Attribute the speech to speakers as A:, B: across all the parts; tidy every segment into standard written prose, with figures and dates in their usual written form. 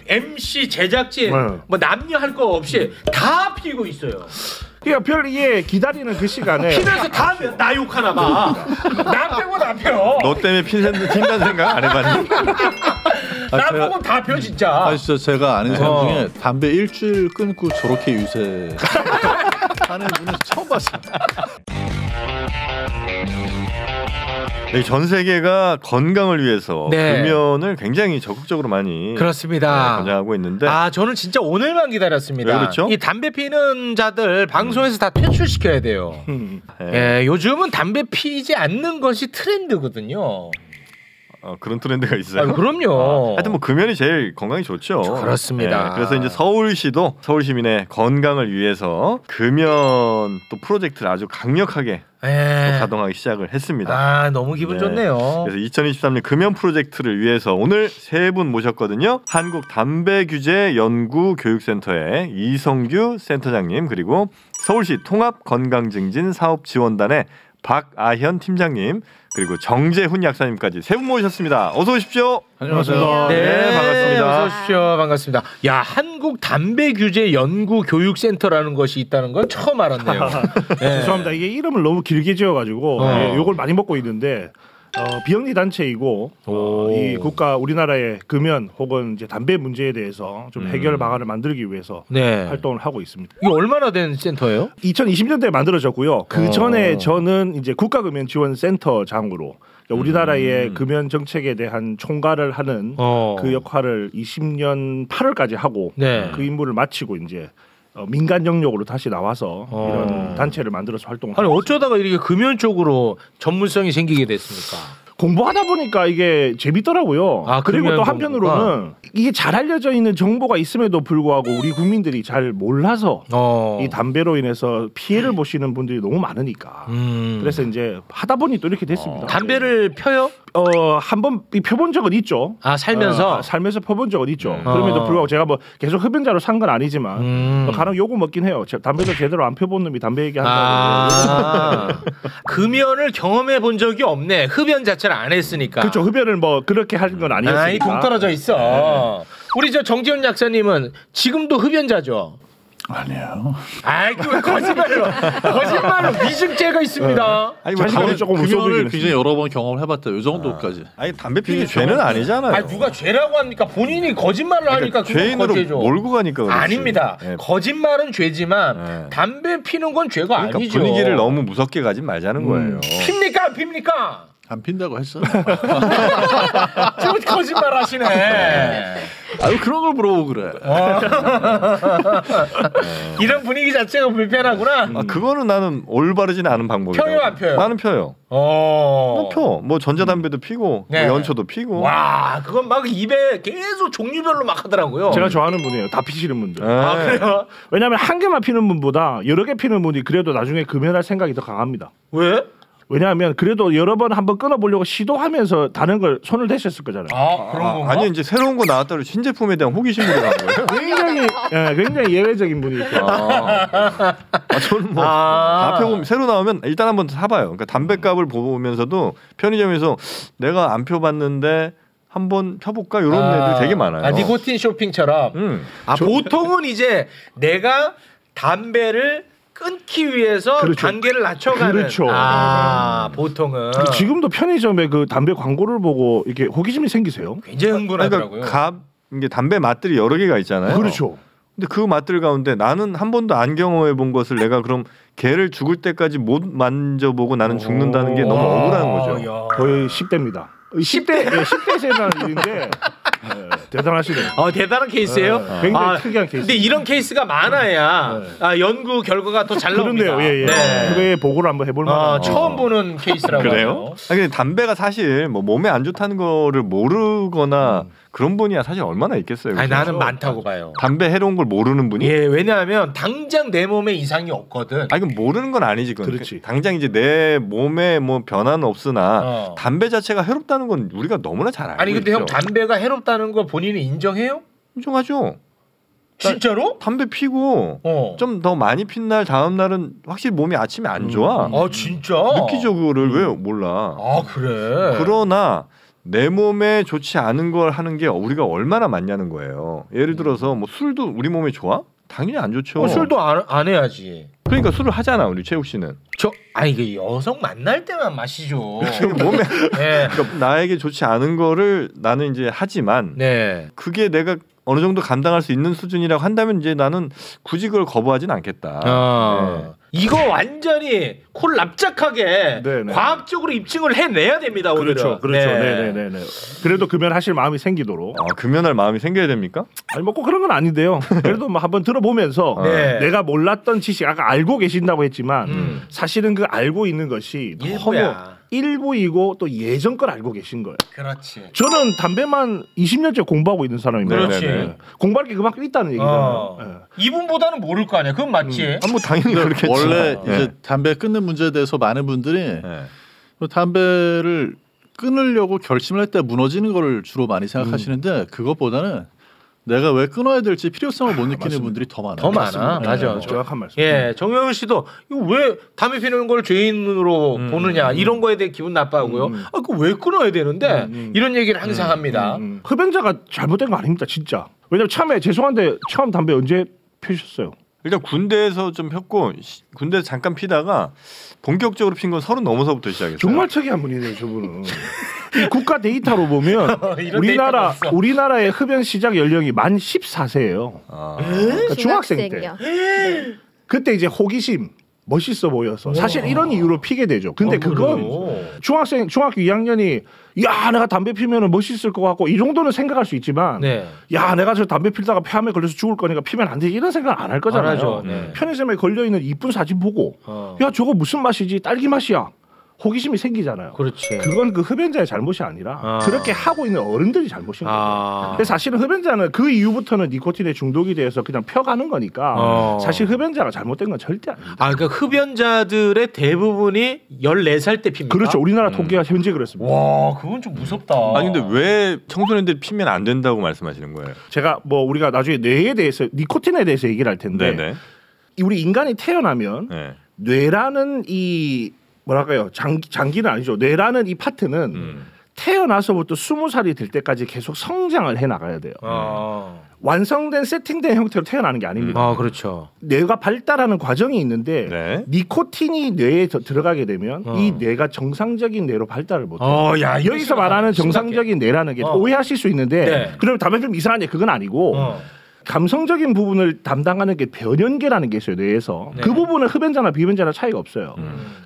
A: MC, 제작진 뭐 남녀 할 거 없이 다 피고 있어요.
B: 그러니까 별이게 기다리는 그 시간에
A: 피면서 다 나 욕하나 봐. 나 빼고 다 펴.
C: 너 때문에 핀다는 생각 안 해봤니?
A: 나 보고 다 펴 진짜.
D: 아니 진짜 제가 아는 사람 중에 담배 일주일 끊고 저렇게 유세 하는 분은 처음 봤어요.
C: 전 세계가 건강을 위해서 금연을 굉장히 적극적으로 많이
A: 그렇습니다.
C: 권장하고 있는데
A: 저는 진짜 오늘만 기다렸습니다.
C: 왜 그렇죠?
A: 이 담배 피는 자들 방송에서 다 퇴출시켜야 돼요. 요즘은 담배 피지 않는 것이 트렌드거든요.
C: 그런 트렌드가 있어요.
A: 그럼요.
C: 하여튼 뭐 금연이 제일 건강이 좋죠.
A: 그렇습니다.
C: 그래서 이제 서울시도 서울 시민의 건강을 위해서 금연 또 프로젝트를 아주 강력하게 또 가동하기 시작을 했습니다.
A: 너무 기분 좋네요.
C: 그래서 2023년 금연 프로젝트를 위해서 오늘 세 분 모셨거든요. 한국담배규제연구교육센터의 이성규 센터장님, 그리고 서울시 통합건강증진사업지원단의 박아현 팀장님, 그리고 정재훈 약사님까지 세 분 모셨습니다. 어서 오십시오.
D: 안녕하세요.
A: 네,
C: 반갑습니다.
A: 어서 오십시오. 반갑습니다. 야, 한국 담배 규제 연구 교육센터라는 것이 있다는 건 처음 알았네요.
B: 죄송합니다. 이게 이름을 너무 길게 지어가지고 요걸 많이 먹고 있는데 비영리 단체이고 이 우리나라의 금연 혹은 이제 담배 문제에 대해서 좀 해결 방안을 만들기 위해서 활동을 하고 있습니다.
A: 이게 얼마나 된 센터예요?
B: 2020년대에 만들어졌고요. 그 전에 저는 이제 국가금연지원센터장으로 우리나라의 금연 정책에 대한 총괄을 하는 그 역할을 20년 8월까지 하고 그 임무를 마치고 이제 민간 영역으로 다시 나와서 이런 단체를 만들어서 활동을.
A: 아니 어쩌다가 이렇게 금연 쪽으로 전문성이 생기게 됐습니까?
B: 공부하다 보니까 이게 재밌더라고요. 그리고 또 한편으로는 이게 잘 알려져 있는 정보가 있음에도 불구하고 우리 국민들이 잘 몰라서 이 담배로 인해서 피해를 보시는 분들이 너무 많으니까 그래서 이제 하다 보니 또 이렇게 됐습니다.
A: 담배를 펴요?
B: 한번 펴본 적은 있죠.
A: 살면서?
B: 살면서 펴본 적은 있죠. 그럼에도 불구하고 제가 뭐 계속 흡연자로 산 건 아니지만 간혹 요거 먹긴 해요. 담배도 제대로 안 펴본 놈이 담배 얘기한다고.
A: 금연을 경험해 본 적이 없네. 흡연 자체를 안 했으니까.
B: 그렇죠. 흡연을 뭐 그렇게 한 건 아니었으니까.
A: 이 동떨어져 있어. 우리 저 정재훈 약사님은 지금도 흡연자죠?
D: 아니에요.
A: 그 거짓말로 위증죄가 있습니다.
B: 자신감이 조금
D: 금연을 굉장히 여러 번 경험을 해봤다. 요 정도까지.
C: 담배 피기 죄는 아니잖아요.
A: 누가 죄라고 합니까? 본인이 거짓말을 하니까
C: 죄인으로
A: 죄죠.
C: 몰고 가니까 그렇지.
A: 아닙니다. 거짓말은 죄지만 담배 피는 건 죄가 아니죠.
C: 분위기를 너무 무섭게 가지 말자는 거예요.
A: 핍니까 안 핍니까?
D: 안 핀다고 했어.
A: 지금 거짓말 하시네.
D: 그런 걸 물어보고 그래.
A: 이런 분위기 자체가 불편하구나.
C: 그거는 나는 올바르지는 않은 방법이다.
A: 펴요 안 펴요?
C: 나는 펴요. 펴. 뭐 전자담배도 피고 뭐 연초도 피고.
A: 와, 그건 막 입에 계속 종류별로 막 하더라고요.
B: 제가 좋아하는 분이에요. 다 피시는 분들.
A: 그래요?
B: 왜냐하면 한 개만 피는 분보다 여러 개 피는 분이 그래도 나중에 금연할 생각이 더 강합니다.
A: 왜?
B: 왜냐하면 그래도 여러 번 한번 끊어보려고 시도하면서 다른 걸 손을 대셨을 거잖아요.
A: 그런 건가?
C: 아니 이제 새로운 거 나왔다고 신제품에 대한 호기심이 간 거예요?
B: 굉장히 예외적인 분이죠.
C: 저는 뭐 다 펴보면 새로 나오면 일단 한번 사봐요. 그러니까 담배값을 보면서도 편의점에서 내가 안 펴봤는데 한번 펴볼까 이런 애들 되게 많아요.
A: 니코틴 쇼핑처럼. 보통은 이제 내가 담배를 끊기 위해서 단계를 낮춰가는. 보통은.
B: 지금도 편의점에 그 담배 광고를 보고 이렇게 호기심이 생기세요?
A: 굉장히 흥분하더라고요.
C: 이게 담배 맛들이 여러 개가 있잖아요.
B: 그렇죠.
C: 근데 그 맛들 가운데 나는 한 번도 안 경험해 본 것을 내가 그럼 개를 죽을 때까지 못 만져보고 나는 죽는다는 게 너무 억울한 거죠.
B: 거의 10대입니다. 10대 세대라는 일인데 대단하시네요.
A: 대단한 케이스예요?
B: 굉장히 특이한 케이스.
A: 근데 이런 케이스가 많아야 연구 결과가 더 잘 나옵니다.
B: 그런데요. 그거에 보고를 한번 해볼 만한.
A: 처음 보는 케이스라고.
C: 그래요? 근데 담배가 사실 뭐 몸에 안 좋다는 거를 모르거나 그런 분이야 사실 얼마나 있겠어요.
A: 나는 많다고 봐요.
C: 담배 해로운 걸 모르는 분이?
A: 왜냐하면 당장 내 몸에 이상이 없거든.
C: 그럼 모르는 건 아니지.
B: 그렇지.
C: 당장 이제 내 몸에 뭐 변화는 없으나 담배 자체가 해롭다는 건 우리가 너무나 잘 알고 있죠.
A: 근데 형 담배가 해롭다는 거 본인이 인정해요?
C: 인정하죠.
A: 진짜로?
C: 담배 피고 좀 더 많이 핀 날 다음 날은 확실히 몸이 아침에 안 좋아.
A: 진짜?
C: 느끼죠. 그거를 왜 몰라.
A: 그래.
C: 그러나 내 몸에 좋지 않은 걸 하는 게 우리가 얼마나 많냐는 거예요. 예를 들어서 뭐 술도 우리 몸에 좋아? 당연히 안 좋죠.
A: 술도 안 해야지.
C: 그러니까 술을 하잖아 우리 최욱 씨는.
A: 아니 그 여성 만날 때만 마시죠.
C: 지금 몸에
A: 네.
C: 그러니까 나에게 좋지 않은 거를 나는 이제 하지만
A: 네.
C: 그게 내가 어느 정도 감당할 수 있는 수준이라고 한다면 이제 나는 굳이 그걸 거부하진 않겠다. 네.
A: 이거 완전히 코를 납작하게
B: 네네.
A: 과학적으로 입증을 해내야 됩니다. 오늘은.
B: 그렇죠. 네네네. 그래도 금연하실 마음이 생기도록.
C: 금연할 마음이 생겨야 됩니까?
B: 아니 뭐 꼭 그런 건 아닌데요. 그래도 뭐 한번 들어보면서
A: 네.
B: 내가 몰랐던 지식 아까 알고 계신다고 했지만 사실은 그 알고 있는 것이
A: 일부야.
B: 일부이고 또 예전 걸 알고 계신 거예요.
A: 그렇지.
B: 저는 담배만 20년째 공부하고 있는 사람입니다.
A: 그렇지.
B: 공부할 게 그만큼 있다는 얘기잖아요. 네.
A: 이분보다는 모를 거 아니야. 그건 맞지.
C: 뭐 당연히 그렇겠지.
D: 원래 이제 담배 끊는 문제에 대해서 많은 분들이 담배를 끊으려고 결심을 할 때 무너지는 거를 주로 많이 생각하시는데 그것보다는 내가 왜 끊어야 될지 필요성을 못 느끼는
B: 맞습니다.
D: 분들이 더 많아요.
A: 더 많아. 맞아.
B: 정확한 말씀.
A: 예, 정영훈 씨도 이거 왜 담배 피우는 걸 죄인으로 보느냐 이런 거에 대해 기분 나빠하고요. 그거 왜 끊어야 되는데 이런 얘기를 항상 합니다.
B: 흡연자가 잘못된 거 아닙니다, 진짜. 왜냐면 처음에 죄송한데 처음 담배 언제 피우셨어요?
C: 일단 군대에서 좀 폈고 군대에서 잠깐 피다가 본격적으로 핀 건 30 넘어서부터 시작했어요.
B: 정말 특이한 분이네요, 저분은. 이 국가 데이터로 보면
A: 데이터가 없어.
B: 우리나라의 흡연 시작 연령이 만 14세예요. 그러니까 중학생 때. 그때 이제 호기심, 멋있어 보여서 사실 이런 이유로 피게 되죠. 근데 그건 중학교 2학년이 야 내가 담배 피면은 멋있을 것 같고 이 정도는 생각할 수 있지만 야 내가 저 담배 피다가 폐암에 걸려서 죽을 거니까 피면 안 되지 이런 생각 안 할 거잖아요. 편의점에 걸려 있는 이쁜 사진 보고 야 저거 무슨 맛이지 딸기 맛이야. 호기심이 생기잖아요.
A: 그렇지.
B: 그건 그 흡연자의 잘못이 아니라 그렇게 하고 있는 어른들이 잘못인 거예요. 근데 사실은 흡연자는 그 이후부터는 니코틴에 중독이 돼서 그냥 펴가는 거니까 사실 흡연자가 잘못된 건 절대 아닙니다.
A: 그러니까 흡연자들의 대부분이 14살 때 핍니까?
B: 그렇죠. 우리나라 통계가 현재 그렇습니다.
A: 와, 그건 좀 무섭다.
C: 아니 근데 왜 청소년들이 피면 안 된다고 말씀하시는 거예요?
B: 제가 뭐 우리가 나중에 뇌에 대해서 니코틴에 대해서 얘기를 할 텐데
C: 네네.
B: 우리 인간이 태어나면 뇌라는 이 뭐랄까요 장기는 아니죠. 뇌라는 이 파트는 태어나서부터 20살이 될 때까지 계속 성장을 해 나가야 돼요. 완성된 세팅된 형태로 태어나는 게 아닙니다.
A: 그렇죠.
B: 뇌가 발달하는 과정이 있는데 니코틴이 뇌에 들어가게 되면 이 뇌가 정상적인 뇌로 발달을 못해요. 여기서 말하는 정상적인 뇌라는 게 오해하실 수 있는데 그러면 담배 피우면 이상한 뇌 그건 아니고 감성적인 부분을 담당하는 게 변연계라는 게 있어요 뇌에서. 그 부분은 흡연자나 비흡연자나 차이가 없어요.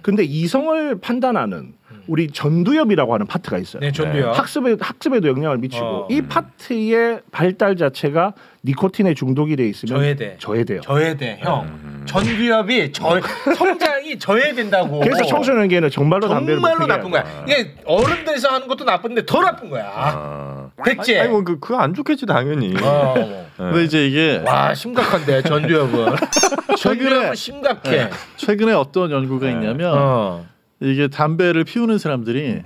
B: 근데 이성을 판단하는 우리 전두엽이라고 하는 파트가 있어요.
A: 네, 전두엽.
B: 학습에도 영향을 미치고 이 파트의 발달 자체가 니코틴에 중독이 돼 있으면 저해돼요.
A: 저해돼, 형. 전두엽이 성장이 저해된다고.
B: 그래서 청소년기에는 정말로 담배를
A: 정말로 나쁜 거야. 이게 어른들에서 하는 것도 나쁜데 더 나쁜 거야. 됐지?
C: 아니 뭐 그거 안 좋겠지 당연히.
D: 근데 이제 이게
A: 와 심각한데 전두엽은. 전두엽은 심각해.
D: 최근에 어떤 연구가 있냐면 이게 담배를 피우는 사람들이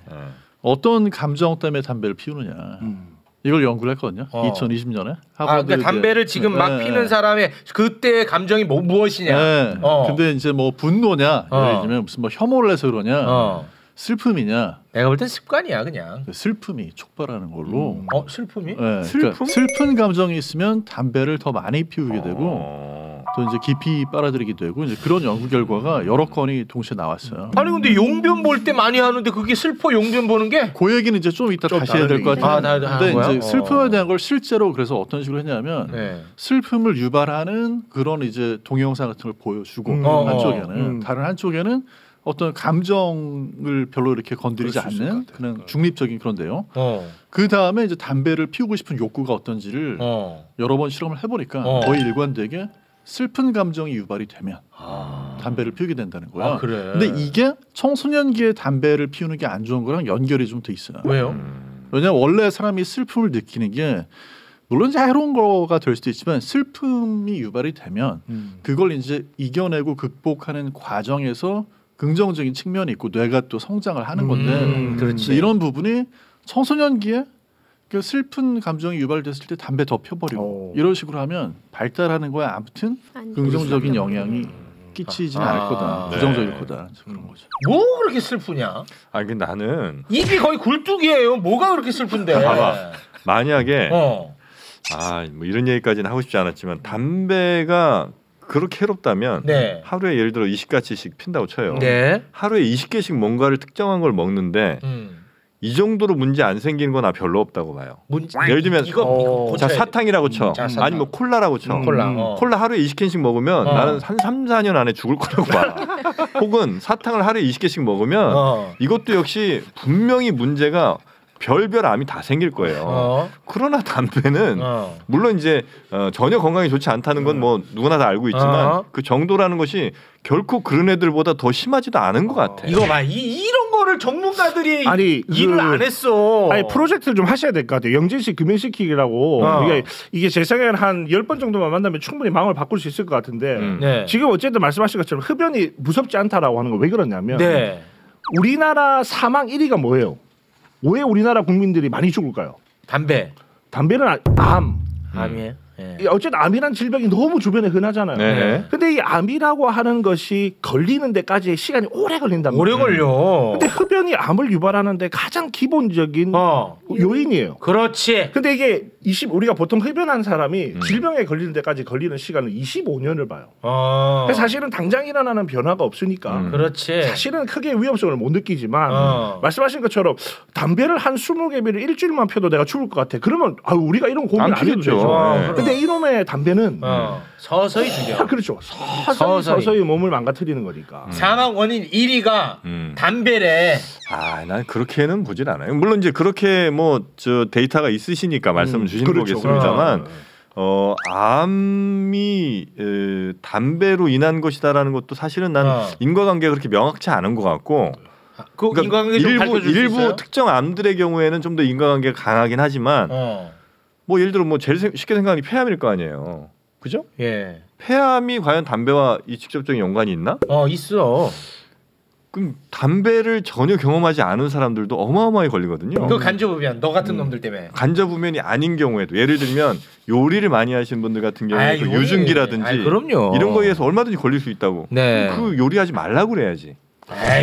D: 어떤 감정 때문에 담배를 피우느냐 이걸 연구를 했거든요. 2020년에.
A: 그러니까 담배를 지금 막 피는 사람의 그때의 감정이 무엇이냐.
D: 근데 이제 뭐 분노냐, 예를 들면 무슨 뭐 혐오를 해서 그러냐, 슬픔이냐.
A: 내가 볼 땐 습관이야 그냥.
D: 슬픔이 촉발하는 걸로.
A: 슬픔이?
D: 네, 그러니까 슬픈 감정이 있으면 담배를 더 많이 피우게 되고. 또 이제 깊이 빨아들이게 되고 이제 그런 연구 결과가 여러 건이 동시에 나왔어요.
A: 아니 근데 용변 볼 때 많이 하는데 그게 슬퍼 용변 보는 게?
D: 그 얘기는 이제 좀 이따 다시 해야 될 것 같아요. 근데 이제 슬픔에 대한 걸 실제로 그래서 어떤 식으로 했냐면 슬픔을 유발하는 그런 이제 동영상 같은 걸 보여주고 한쪽에는 다른 한쪽에는 어떤 감정을 별로 이렇게 건드리지 않는 그런 중립적인 그런데요. 그 다음에 이제 담배를 피우고 싶은 욕구가 어떤지를 여러 번 실험을 해보니까 거의 일관되게 슬픈 감정이 유발이 되면 담배를 피우게 된다는 거야.
A: 그래.
D: 근데 이게 청소년기에 담배를 피우는 게 안 좋은 거랑 연결이 좀 돼 있어요.
A: 왜요?
D: 왜냐하면 원래 사람이 슬픔을 느끼는 게 물론 이제 해로운 거가 될 수도 있지만 슬픔이 유발이 되면 그걸 이제 이겨내고 극복하는 과정에서 긍정적인 측면이 있고 뇌가 또 성장을 하는 건데
A: 그렇지.
D: 이런 부분이 청소년기에 그 슬픈 감정이 유발됐을 때 담배 더 펴버리고 이런 식으로 하면 발달하는 거에 아무튼 긍정적인 영향이 끼치지는 않을 거다. 부정적일 거다. 그런 거죠.
A: 뭐 그렇게 슬프냐?
C: 아니 근데 나는
A: 입이 거의 굴뚝이에요. 뭐가 그렇게 슬픈데?
C: 봐봐. 만약에 뭐 이런 얘기까지는 하고 싶지 않았지만 담배가 그렇게 해롭다면 하루에 예를 들어 20가지씩 핀다고 쳐요. 하루에 20개씩 뭔가를 특정한 걸 먹는데 이 정도로 문제 안 생기는 건 별로 없다고 봐요. 예를 들면 이거 자 사탕이라고 쳐. 아니 뭐 콜라라고 쳐. 콜라 하루에 20캔씩 먹으면 나는 한 3, 4년 안에 죽을 거라고 봐. 혹은 사탕을 하루에 20개씩 먹으면 이것도 역시 분명히 문제가 별별 암이 다 생길 거예요. 그러나 담배는 물론 이제 전혀 건강에 좋지 않다는 건 뭐 누구나 다 알고 있지만 그 정도라는 것이 결코 그런 애들보다 더 심하지도 않은 것 같아.
A: 이거 봐, 이런 거를 전문가들이 일을 안 했어.
B: 아니 프로젝트를 좀 하셔야 될 것 같아요. 영진식 금연시키기라고 이게 제 생각에는 한 10번 정도만 만나면 충분히 마음을 바꿀 수 있을 것 같은데 지금 어쨌든 말씀하신 것처럼 흡연이 무섭지 않다라고 하는 건 왜 그러냐면 우리나라 사망 1위가 뭐예요? 왜 우리나라 국민들이 많이 죽을까요? 담배는
A: 암이에요.
B: 어쨌든 암이란 질병이 너무 주변에 흔하잖아요. 근데 이 암이라고 하는 것이 걸리는 데까지 시간이 오래 걸린단 말이에요.
A: 오래 걸려.
B: 근데 흡연이 암을 유발하는데 가장 기본적인 요인이에요.
A: 그렇지.
B: 근데 이게 우리가 보통 흡연한 사람이 질병에 걸리는 데까지 걸리는 시간은 25년을 봐요. 사실은 당장 일어나는 변화가 없으니까
A: 그렇지.
B: 사실은 크게 위험성을 못 느끼지만 말씀하신 것처럼 담배를 한 20개비를 일주일만 펴도 내가 죽을 것 같아. 그러면 우리가 이런 고민 안 해도 되죠. 근데 이놈의 담배는
A: 서서히 죽여.
B: 그렇죠. 서서히 몸을 망가뜨리는 거니까.
A: 사망 원인 1위가 담배래.
C: 난 그렇게는 보질 않아요. 물론 이제 그렇게 뭐 저 데이터가 있으시니까 말씀을 주신 거겠습니다만 암이 담배로 인한 것이다라는 것도 사실은 난 인과관계가 그렇게 명확치 않은 것 같고.
A: 그러니까 인과관계
C: 일부 특정 암들의 경우에는 좀 더 인과관계가 강하긴 하지만 뭐 예를 들어 뭐 제일 쉽게 생각하는 게 폐암일 거 아니에요. 그죠? 폐암이 과연 담배와 이 직접적인 연관이 있나?
A: 있어.
C: 그럼 담배를 전혀 경험하지 않은 사람들도 어마어마하게 걸리거든요.
A: 그 간접흡연 너 같은 놈들 때문에.
C: 간접흡연이 아닌 경우에도 예를 들면 요리를 많이 하시는 분들 같은 경우에 그 유증기라든지
A: 그럼요.
C: 이런 거에 의해서 얼마든지 걸릴 수 있다고. 그 요리하지 말라고 그래야지.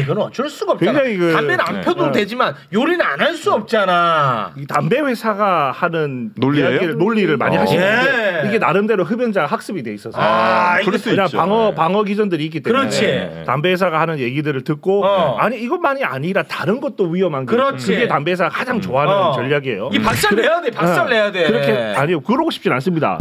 A: 이건 어쩔 수가 없잖아. 담배는 안 펴도 되지만 요리는 안 할 수 없잖아.
B: 이 담배 회사가 하는 논리를 많이 하시는데 이게 나름대로 흡연자 학습이 돼 있어서
C: 그럴 수 있죠.
B: 방어 기전들이 있기 때문에 담배 회사가 하는 얘기들을 듣고 아니 이것만이 아니라 다른 것도 위험한 게 그게 담배 회사가 가장 좋아하는 전략이에요.
A: 이 박살 내야 돼. 박살 내야 돼.
B: 그렇게 그러고 싶진 않습니다.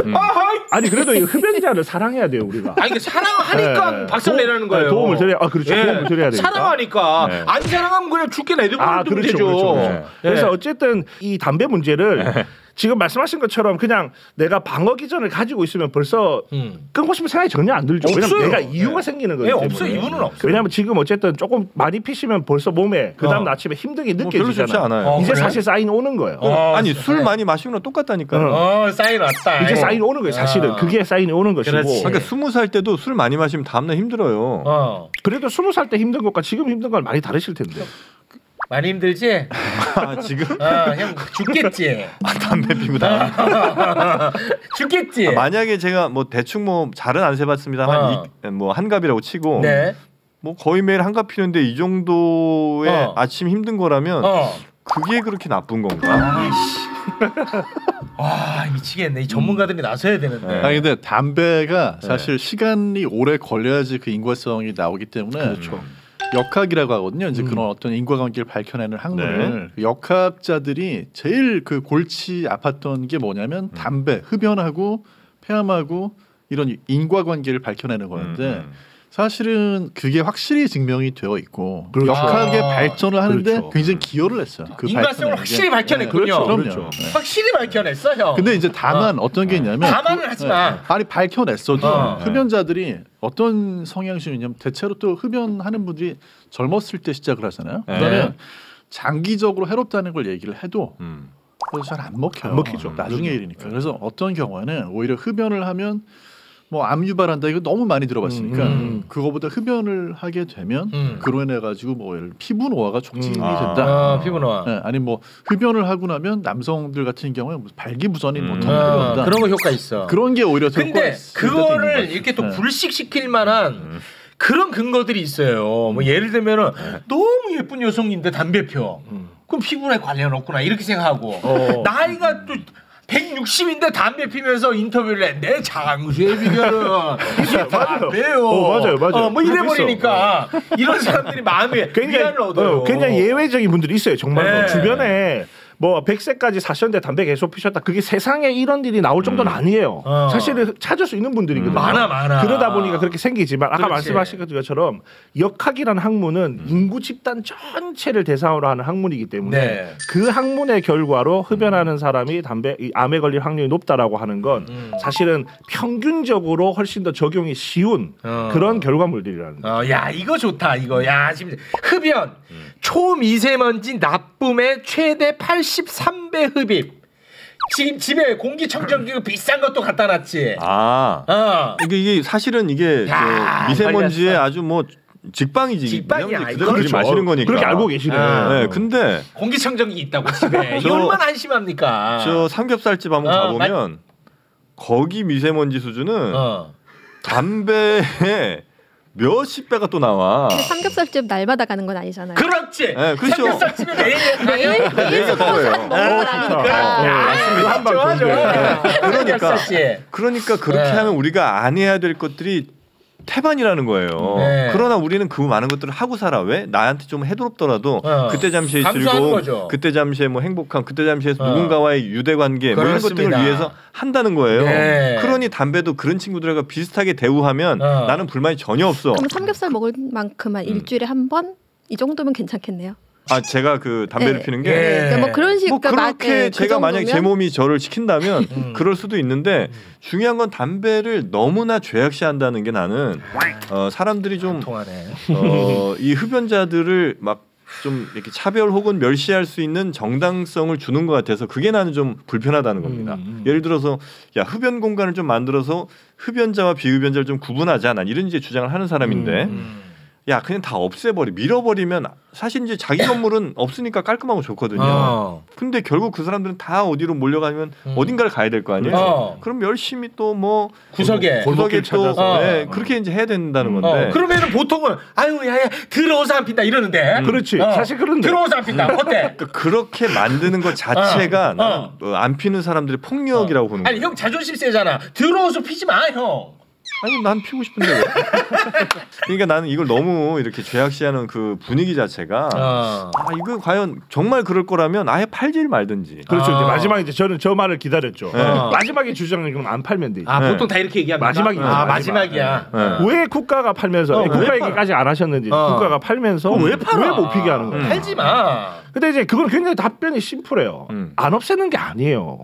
B: 아니 그래도 이 흡연자를 사랑해야 돼요 우리가.
A: 이게 사랑하니까 박살 내라는 거예요.
B: 도움을 드려야 그렇죠. 도움을 드려야 되니까.
A: 사랑하니까 안 사랑하면 그냥 죽게 내두면 되죠.
B: 그렇죠. 그래서 어쨌든 이 담배 문제를 지금 말씀하신 것처럼 그냥 내가 방어 기전을 가지고 있으면 벌써 끊고 싶은 생각이 전혀 안 들죠.
A: 없어요.
B: 왜냐면 내가 이유가 생기는 거예요.
A: 없어요. 이유는 없어요.
B: 왜냐하면 지금 어쨌든 조금 많이 피시면 벌써 몸에 그 다음 아침에 힘들게 느껴지잖아요. 이제 사실 사인 오는 거예요.
C: 아니 술 많이 마시는 건 똑같다니까.
A: 사인 왔다.
B: 이제 사인 오는 거예요. 사실은 그게 사인이 오는 것이고.
C: 그러니까 20살 때도 술 많이 마시면 다음날 힘들어요.
B: 그래도 20살 때 힘든 것과 지금 힘든 건 많이 다르실 텐데.
A: 많이 힘들지?
C: 지금?
A: 형 죽겠지.
C: 담배 피고 다.
A: 죽겠지.
C: 만약에 제가 뭐 대충 뭐 잘은 안 세봤습니다. 뭐 한갑이라고 치고 뭐 거의 매일 한갑 피는데 이 정도의 아침 힘든 거라면 그게 그렇게 나쁜 건가?
A: 미치겠네. 이 전문가들이 나서야 되는데.
D: 근데 담배가 사실 시간이 오래 걸려야지 그 인과성이 나오기 때문에. 그렇죠. 역학이라고 하거든요. 이제 그런 어떤 인과관계를 밝혀내는 학문을 역학자들이 제일 그 골치 아팠던 게 뭐냐면 담배, 흡연하고 폐암하고 이런 인과관계를 밝혀내는 거였는데 사실은 그게 확실히 증명이 되어 있고 역학의 발전을 하는데 굉장히 기여를 했어요. 그
A: 인과성을 확실히 밝혀냈군요.
D: 그럼요.
A: 확실히 밝혀냈어, 형.
D: 근데 이제 다만 어떤 게 있냐면
A: 다만은 하지 마.
D: 아니 밝혀냈어도 흡연자들이 어떤 성향이냐면 대체로 또 흡연하는 분들이 젊었을 때 시작을 하잖아요. 그러면 장기적으로 해롭다는 걸 얘기를 해도 잘 안 먹혀요.
B: 안 먹히죠.
D: 나중에 일이니까. 그래서 어떤 경우에는 오히려 흡연을 하면 뭐 암 유발한다 이거 너무 많이 들어봤으니까 그거보다 흡연을 하게 되면 그로 인해 가지고 뭐 피부 노화가 촉진이 된다.
A: 피부 노화.
D: 아니 뭐 흡연을 하고 나면 남성들 같은 경우에 발기부전이 뭐 터져온다.
A: 그런 거 효과 있어.
D: 그런 게 오히려
A: 근데 그거를 이렇게 또 불식시킬 만한 그런 근거들이 있어요. 뭐 예를 들면은 너무 예쁜 여성인데 담배 펴. 그럼 피부에 관련 없구나 이렇게 생각하고 나이가 또 160인데 담배 피면서 인터뷰를 해. 내 장수의 비결은 담배요.
B: 맞아요.
A: 뭐 이래버리니까 이런 사람들이 마음에 위안을 얻어요.
B: 굉장히 예외적인 분들이 있어요. 정말 주변에 뭐 100세까지 사셨는데 담배 계속 피셨다. 그게 세상에 이런 일이 나올 정도는 아니에요. 사실은 찾을 수 있는 분들이거든요.
A: 많아.
B: 그러다 보니까 그렇게 생기지만 아까 말씀하신 것처럼 역학이라는 학문은 인구 집단 전체를 대상으로 하는 학문이기 때문에 그 학문의 결과로 흡연하는 사람이 암에 걸릴 확률이 높다라고 하는 건 사실은 평균적으로 훨씬 더 적용이 쉬운 그런 결과물들이라는 거죠.
A: 야 이거 좋다 이거. 야 지금 흡연 초미세먼지 나쁨의 최대 83배 흡입. 지금 집에 공기청정기 비싼 것도 갖다 놨지.
C: 이게 사실은 이게 미세먼지에 빨렸어. 아주 뭐 직방이지.
A: 직방이야.
C: 그대로 마시는 거니까.
B: 그렇게 알고 계시네.
C: 네, 근데
A: 공기청정기 있다고 집에. 이게 얼마나 한심합니까?
C: 저 삼겹살집 한번 가보면 거기 미세먼지 수준은 담배에 몇십 배가 또 나와.
E: 근데 삼겹살집 날마다 가는 건 아니잖아요.
A: 그렇지.
C: 네, 그렇죠.
A: 삼겹살집에 매일
C: 매일
E: 먹는 건 아니니까.
C: 그러니까 그렇게 하면 우리가 안 해야 될 것들이 태반이라는 거예요. 그러나 우리는 그 많은 것들을 하고 살아. 왜? 나한테 좀 해롭더라도 그때 잠시의 즐거움, 그때 잠시의 뭐 행복함, 그때 잠시의 누군가와의 유대관계 뭐 이런 것들을 위해서 한다는 거예요. 그러니 담배도 그런 친구들과 비슷하게 대우하면 나는 불만이 전혀 없어.
E: 그럼 삼겹살 먹을 만큼만 일주일에 한 번? 이 정도면 괜찮겠네요.
C: 제가 그 담배를 피는 게
E: 뭐 그런 식
C: 그렇게 제가 만약에 제 몸이 저를 시킨다면 그럴 수도 있는데 중요한 건 담배를 너무나 죄악시한다는 게 나는 사람들이 좀 이 흡연자들을 막 좀 이렇게 차별 혹은 멸시할 수 있는 정당성을 주는 것 같아서 그게 나는 좀 불편하다는 겁니다. 예를 들어서 야 흡연 공간을 좀 만들어서 흡연자와 비흡연자를 좀 구분하자. 난 이런 이제 주장을 하는 사람인데 야 그냥 다 없애버리 밀어버리면 사실 이제 자기 건물은 없으니까 깔끔하고 좋거든요. 근데 결국 그 사람들은 다 어디로 몰려가면 어딘가를 가야 될 거 아니에요. 그럼 열심히 또 뭐
A: 구석에
C: 또 그렇게 이제 해야 된다는 건데.
A: 그러면은 보통은 아유 야야 들어오서 안 핀다 이러는데.
B: 그렇지. 사실 그런데
A: 들어오서 안 핀다. 어때?
C: 그렇게 만드는 것 자체가 안 피는 사람들의 폭력이라고 보는 거예요.
A: 아니 형 자존심 세잖아. 들어오서 피지 마 형.
C: 아니 난 피고 싶은데 왜? 그러니까 나는 이걸 너무 이렇게 죄악시하는 그 분위기 자체가 이거 과연 정말 그럴 거라면 아예 팔질 말든지.
B: 그렇죠. 이제 마지막에 저는 저 말을 기다렸죠. 마지막에 주장은 그럼 안 팔면 되지.
A: 보통 다 이렇게 얘기합니다. 마지막이야.
B: 왜 국가가 팔면서 국가 얘기까지 안 하셨는지 국가가 팔면서 왜 못 피게 하는 거예요?
A: 팔지 마.
B: 근데 이제 그건 굉장히 답변이 심플해요. 안 없애는 게 아니에요.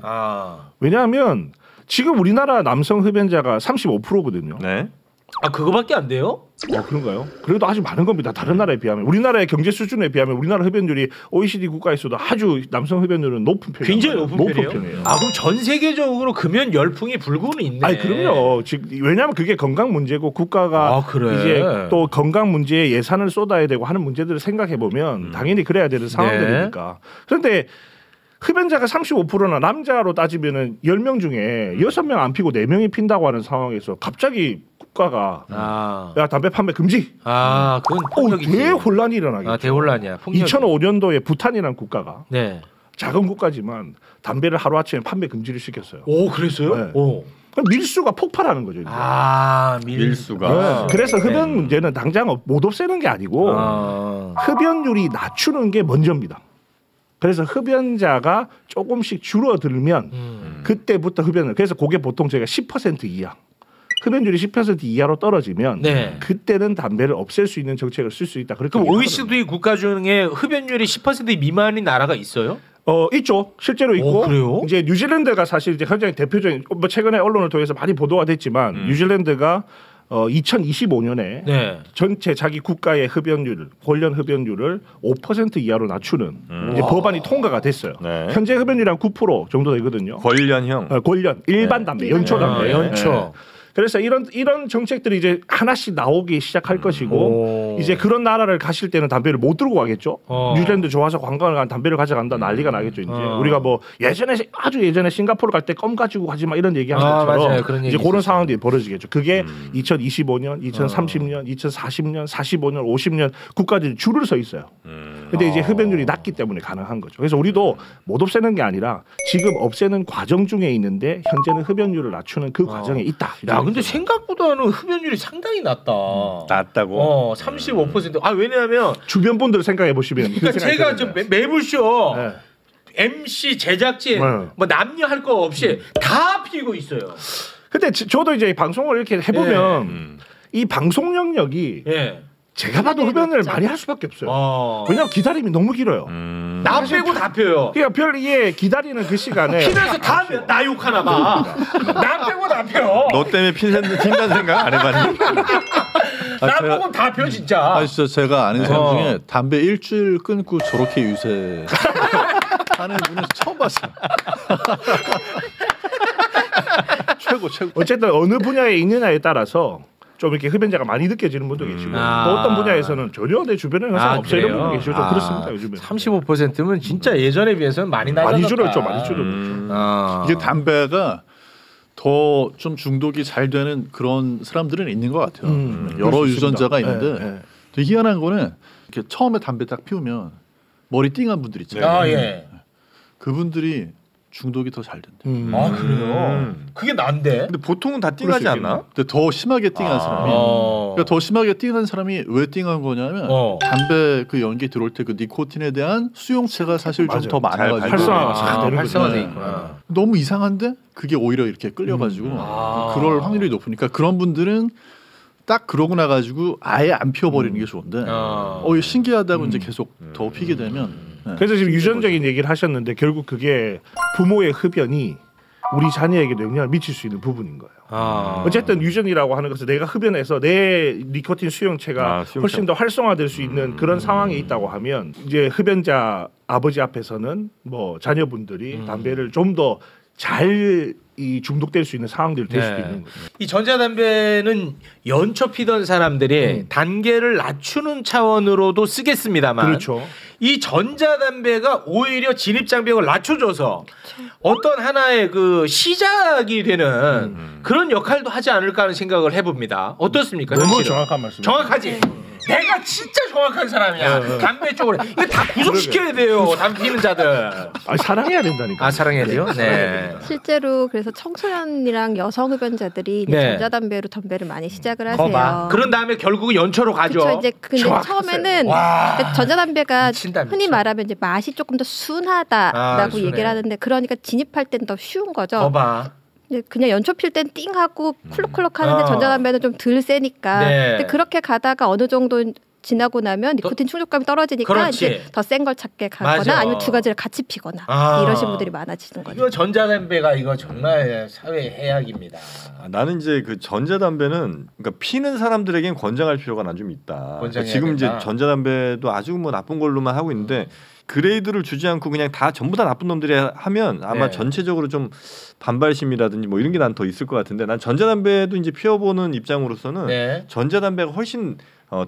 B: 왜냐하면 지금 우리나라 남성 흡연자가 35%거든요.
C: 네.
A: 그거밖에 안 돼요?
B: 그런가요? 그래도 아주 많은 겁니다. 다른 나라에 비하면. 우리나라의 경제 수준에 비하면 우리나라 흡연율이 OECD 국가에서도 아주 남성 흡연율은 높은 편이에요.
A: 굉장히 높은 편이에요? 그럼 전 세계적으로 금연 열풍이 불고는 있네.
B: 그럼요. 왜냐하면 그게 건강 문제고 국가가 이제 또 건강 문제에 예산을 쏟아야 되고 하는 문제들을 생각해 보면 당연히 그래야 되는 상황들이니까. 그런데 흡연자가 35%나 남자로 따지면은 10명 중에 6명 안 피고 4명이 핀다고 하는 상황에서 갑자기 국가가 야 담배 판매 금지.
A: 그건 폭력이지.
B: 대혼란이 일어나겠죠.
A: 대혼란이야.
B: 2005년도에 부탄이라는 국가가 작은 국가지만 담배를 하루아침에 판매 금지를 시켰어요.
A: 그랬어요?
B: 네. 그럼 밀수가 폭발하는 거죠. 이제.
C: 밀수가.
B: 그래서 흡연 문제는 당장 못 없애는 게 아니고 흡연율이 낮추는 게 먼저입니다. 그래서 흡연자가 조금씩 줄어들면 그때부터 흡연을 그래서 그게 보통 저희가 10% 이하 흡연율이 10% 이하로 떨어지면 그때는 담배를 없앨 수 있는 정책을 쓸 수 있다. 그렇게
A: 그럼 OECD 국가 중에 흡연율이 10% 미만인 나라가 있어요?
B: 있죠. 실제로 있고.
A: 그래요?
B: 이제 뉴질랜드가 사실 이제 굉장히 대표적인 뭐 최근에 언론을 통해서 많이 보도가 됐지만 뉴질랜드가 2025년에 전체 자기 국가의 흡연율, 관련 흡연율을 5% 이하로 낮추는 이제 법안이 통과가 됐어요. 현재 흡연율이 한 9% 정도 되거든요.
C: 관련형.
B: 관련 일반 담배, 연초 담배.
A: 연초.
B: 그래서 이런 정책들이 이제 하나씩 나오기 시작할 것이고 이제 그런 나라를 가실 때는 담배를 못 들고 가겠죠. 뉴질랜드 좋아서 관광을 간 담배를 가져간다 난리가 나겠죠. 이제 우리가 뭐 아주 예전에 싱가포르 갈 때 껌 가지고 가지 마 이런 얘기한 것처럼 이제 그런 상황들이 벌어지겠죠. 그게 2025년, 2030년, 2040년, 45년, 50년 국가들이 줄을 서 있어요. 근데 이제 흡연율이 낮기 때문에 가능한 거죠. 그래서 우리도 못 없애는 게 아니라 지금 없애는 과정 중에 있는데 현재는 흡연율을 낮추는 그 과정에 있다.
A: 야, 근데 생각보다는 흡연율이 상당히 낮다.
C: 낮다고?
A: 35%. 아, 왜냐하면
B: 주변 분들 생각해 보시면
A: 그러니까 제가 좀 매불쇼 MC 제작진 뭐 남녀 할 거 없이 다 피고 있어요.
B: 근데 저도 이제 방송을 이렇게 해보면 이 방송 영역이 제가 봐도 흡연을 많이 할 수밖에 없어요. 왜냐면 기다림이 너무 길어요.
A: 나 빼고 다 펴요.
B: 그러니까 별이에 기다리는 그 시간에
A: 피면서 다 나 욕하나 봐. 나 빼고 다 펴.
C: 너 때문에 핀다는 생각 안 해봤니?
A: 나 빼고 다 펴 진짜.
D: 진짜 제가 아는 사람 중에 담배 일주일 끊고 저렇게 유세 하는 분은 처음 봤어요. 최고.
B: 어쨌든 어느 분야에 있느냐에 따라서 좀 이렇게 흡연자가 많이 느껴지는 분도 계시고 또 어떤 분야에서는 전혀 내 주변에 항상 없어 이런 분도 계시고 좀 그렇습니다. 요즘에
A: 35%면 진짜 예전에 비해서는 많이
B: 줄었죠.
D: 이게 담배가 더 좀 중독이 잘 되는 그런 사람들은 있는 것 같아요. 여러 유전자가 있는데 되게 희한한 거는 이렇게 처음에 담배 딱 피우면 머리 띵한 분들 있잖아요. 그분들이 중독이 더 잘 된대.
A: 아, 그래요? 그게 난데.
C: 근데 보통은 다 띵하지 않나?
D: 근데 더 심하게 띵한 사람이 그러니까 더 심하게 띵한 사람이 왜 띵한 거냐면 담배 그 연기 들어올 때 그 니코틴에 대한 수용체가 사실 좀 더 많아가지고
A: 활성화돼 있구나.
D: 너무 이상한데 그게 오히려 이렇게 끌려가지고 그럴 확률이 높으니까 그런 분들은 딱 그러고 나가지고 아예 안 피워버리는 게 좋은데 이거 신기하다고 이제 계속 더 피게 되면
B: 그래서 지금 유전적인 얘기를 하셨는데 결국 그게 부모의 흡연이 우리 자녀에게도 영향을 미칠 수 있는 부분인 거예요. 어쨌든 유전이라고 하는 것은 내가 흡연해서 내 니코틴 수용체가 훨씬 더 활성화될 수 있는 그런 상황에 있다고 하면 이제 흡연자 아버지 앞에서는 뭐 자녀분들이 담배를 좀 더 잘 중독될 수 있는 상황들이 될 수도 있는 거죠.
A: 이 전자담배는 연초 피던 사람들이 단계를 낮추는 차원으로도 쓰겠습니다만
B: 그렇죠.
A: 이 전자담배가 오히려 진입장벽을 낮춰줘서 어떤 하나의 그 시작이 되는 그런 역할도 하지 않을까 하는 생각을 해봅니다. 어떻습니까?
B: 너무
A: 사실은?
B: 정확한 말씀.
A: 정확하지? 내가 진짜 정확한 사람이야. 담배 쪽으로 이거 다 구속시켜야 돼요. 담배 피는 자들.
B: 사랑해야 된다니까.
A: 사랑해야 돼요? 네.
E: 실제로 그래서 청소년이랑 여성 흡연자들이 전자담배로 담배를 많이 시작을 하세요.
A: 그런 다음에 결국은 연초로 가죠.
E: 그렇죠. 이제 근데 처음에는 전자담배가 흔히 말하면 이제 맛이 조금 더 순하다라고 얘기를 하는데 그러니까 진입할 땐 더 쉬운 거죠. 그냥 연초 필 땐 띵하고 쿨룩쿨룩 하는데 전자담배는 좀 덜 세니까. 근데 그렇게 가다가 어느 정도 지나고 나면 니코틴 충족감이 떨어지니까 이제 더 센 걸 찾게 가거나 아니면 두 가지를 같이 피거나 이러신 분들이 많아지는 거죠.
A: 이거 전자담배가 이거 정말 사회 해악입니다.
C: 나는 이제 그 전자담배는 그러니까 피는 사람들에겐 권장할 필요가 난 좀 있다. 그러니까 지금 이제 전자담배도 아주 뭐 나쁜 걸로만 하고 있는데 그레이드를 주지 않고 그냥 다 전부 다 나쁜 놈들이 하면 아마 전체적으로 좀 반발심이라든지 뭐 이런 게 난 더 있을 것 같은데 난 전자담배도 이제 피워보는 입장으로서는 전자담배가 훨씬